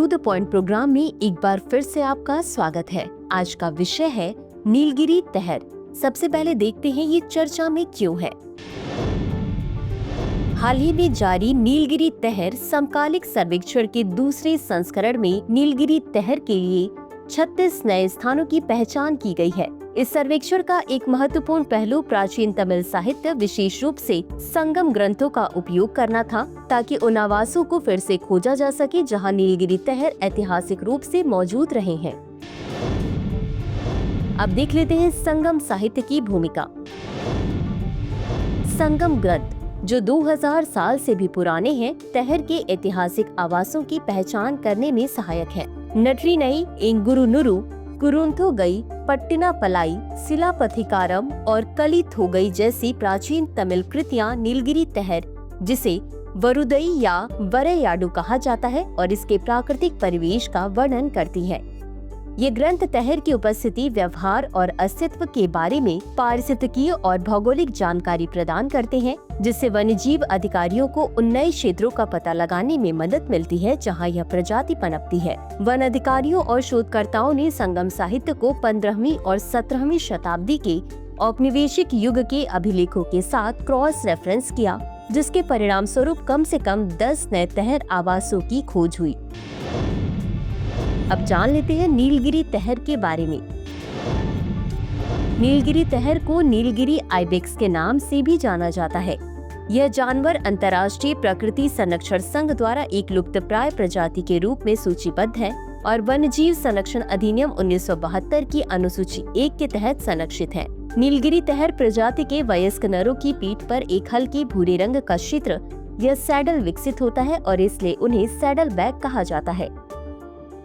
To the point programme में एक बार फिर से आपका स्वागत है। आज का विषय है नीलगिरी तहर। सबसे पहले देखते हैं ये चर्चा में क्यों है। हाल ही में जारी नीलगिरी तहर समकालिक सर्वेक्षण के दूसरे संस्करण में नीलगिरी तहर के लिए 36 नए स्थानों की पहचान की गई है। इस सर्वेक्षण का एक महत्वपूर्ण पहलू प्राचीन तमिल साहित्य, विशेष रूप से संगम ग्रंथों का उपयोग करना था, ताकि उन आवासों को फिर से खोजा जा सके जहां नीलगिरी तहर ऐतिहासिक रूप से मौजूद रहे हैं। अब देख लेते हैं संगम साहित्य की भूमिका। संगम ग्रंथ जो 2000 साल से भी पुराने हैं, तहर के ऐतिहासिक आवासों की पहचान करने में सहायक है। नटरीनई, इंगुरुनुरु, कुरुंथोगई, पट्टिनापलाई, सिलापथिकारम और कलिथोगई जैसी प्राचीन तमिल कृतियां नीलगिरी तहर, जिसे वरुदई या वरयाडु कहा जाता है, और इसके प्राकृतिक परिवेश का वर्णन करती है। ये ग्रंथ तहर की उपस्थिति, व्यवहार और अस्तित्व के बारे में पारिस्थितिकीय और भौगोलिक जानकारी प्रदान करते हैं, जिससे वन्यजीव अधिकारियों को उन नए क्षेत्रों का पता लगाने में मदद मिलती है जहां यह प्रजाति पनपती है। वन अधिकारियों और शोधकर्ताओं ने संगम साहित्य को 15वीं और 17वीं शताब्दी के औपनिवेशिक युग के अभिलेखों के साथ क्रॉस रेफरेंस किया, जिसके परिणाम स्वरूप कम से कम 10 नए तहर आवासों की खोज हुई। अब जान लेते हैं नीलगिरी तहर के बारे में। नीलगिरी तहर को नीलगिरी आइबेक्स के नाम से भी जाना जाता है। यह जानवर अंतर्राष्ट्रीय प्रकृति संरक्षण संघ द्वारा एक लुप्तप्राय प्रजाति के रूप में सूचीबद्ध है और वन्यजीव संरक्षण अधिनियम 1972 की अनुसूची 1 के तहत संरक्षित है। नीलगिरी तहर प्रजाति के वयस्क नरों की पीठ पर एक हल्के भूरे रंग का क्षेत्र या सैडल विकसित होता है और इसलिए उन्हें सैडल बैक कहा जाता है।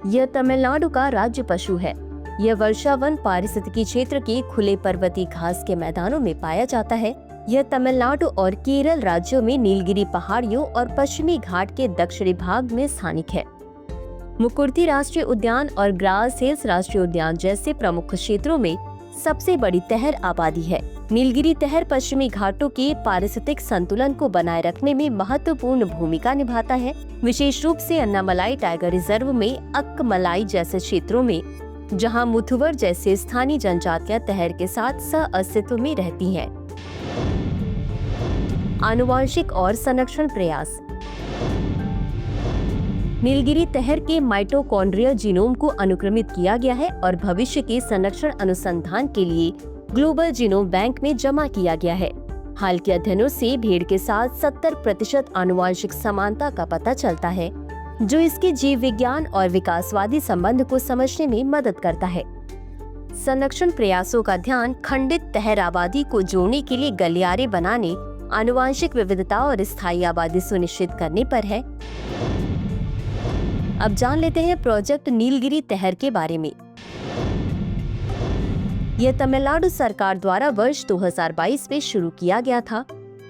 यह तमिलनाडु का राज्य पशु है। यह वर्षावन पारिस्थितिकी क्षेत्र के खुले पर्वतीय घास के मैदानों में पाया जाता है। यह तमिलनाडु और केरल राज्यों में नीलगिरी पहाड़ियों और पश्चिमी घाट के दक्षिणी भाग में स्थानिक है। मुकुर्ती राष्ट्रीय उद्यान और ग्रास हिल्स राष्ट्रीय उद्यान जैसे प्रमुख क्षेत्रों में सबसे बड़ी तहर आबादी है। नीलगिरी तहर पश्चिमी घाटों के पारिस्थितिक संतुलन को बनाए रखने में महत्वपूर्ण भूमिका निभाता है, विशेष रूप से अन्नामलाई टाइगर रिजर्व में अक्कमलाई जैसे क्षेत्रों में, जहां मुथुवर जैसे स्थानीय जनजातियां तहर के साथ सह-अस्तित्व में रहती हैं। आनुवंशिक और संरक्षण प्रयास। नीलगिरी तहर के माइटोकॉन्ड्रियल जीनोम को अनुक्रमित किया गया है और भविष्य के संरक्षण अनुसंधान के लिए ग्लोबल जीनोम बैंक में जमा किया गया है। हाल के अध्ययनों से भेड़ के साथ 70% आनुवंशिक समानता का पता चलता है, जो इसके जीव विज्ञान और विकासवादी संबंध को समझने में मदद करता है। संरक्षण प्रयासों का ध्यान खंडित तहर आबादी को जोड़ने के लिए गलियारे बनाने, आनुवंशिक विविधता और स्थायी आबादी सुनिश्चित करने पर है। अब जान लेते हैं प्रोजेक्ट नीलगिरी तहर के बारे में। यह तमिलनाडु सरकार द्वारा वर्ष 2022 में शुरू किया गया था।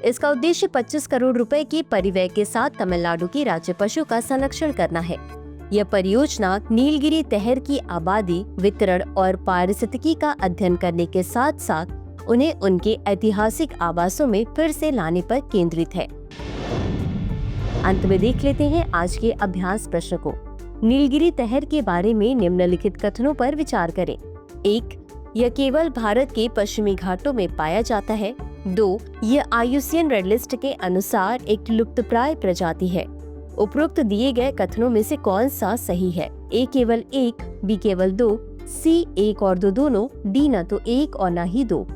इसका उद्देश्य 25 करोड़ रुपए के परिव्यय के साथ तमिलनाडु की राज्य पशु का संरक्षण करना है। यह परियोजना नीलगिरी तहर की आबादी, वितरण और पारिस्थितिकी का अध्ययन करने के साथ साथ उन्हें उनके ऐतिहासिक आवासों में फिर से लाने पर केंद्रित है। अंत में देख लेते हैं आज के अभ्यास प्रश्न को। नीलगिरी तहर के बारे में निम्नलिखित कथनों पर विचार करें। 1. यह केवल भारत के पश्चिमी घाटों में पाया जाता है। 2. यह IUCN रेड लिस्ट के अनुसार एक लुप्तप्राय प्रजाति है। उपरोक्त दिए गए कथनों में से कौन सा सही है? A केवल 1, B केवल 2, C 1 और 2 दोनों, D न तो 1 और न ही 2।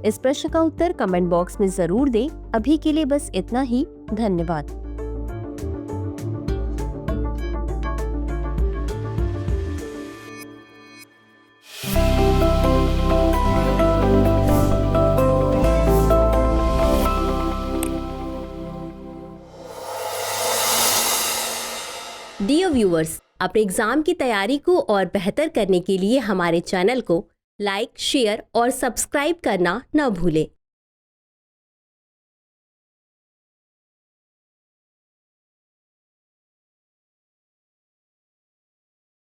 इस प्रश्न का उत्तर कमेंट बॉक्स में जरूर दें। अभी के लिए बस इतना ही। धन्यवाद। डियर व्यूअर्स, अपने एग्जाम की तैयारी को और बेहतर करने के लिए हमारे चैनल को लाइक, शेयर और सब्सक्राइब करना न भूलें।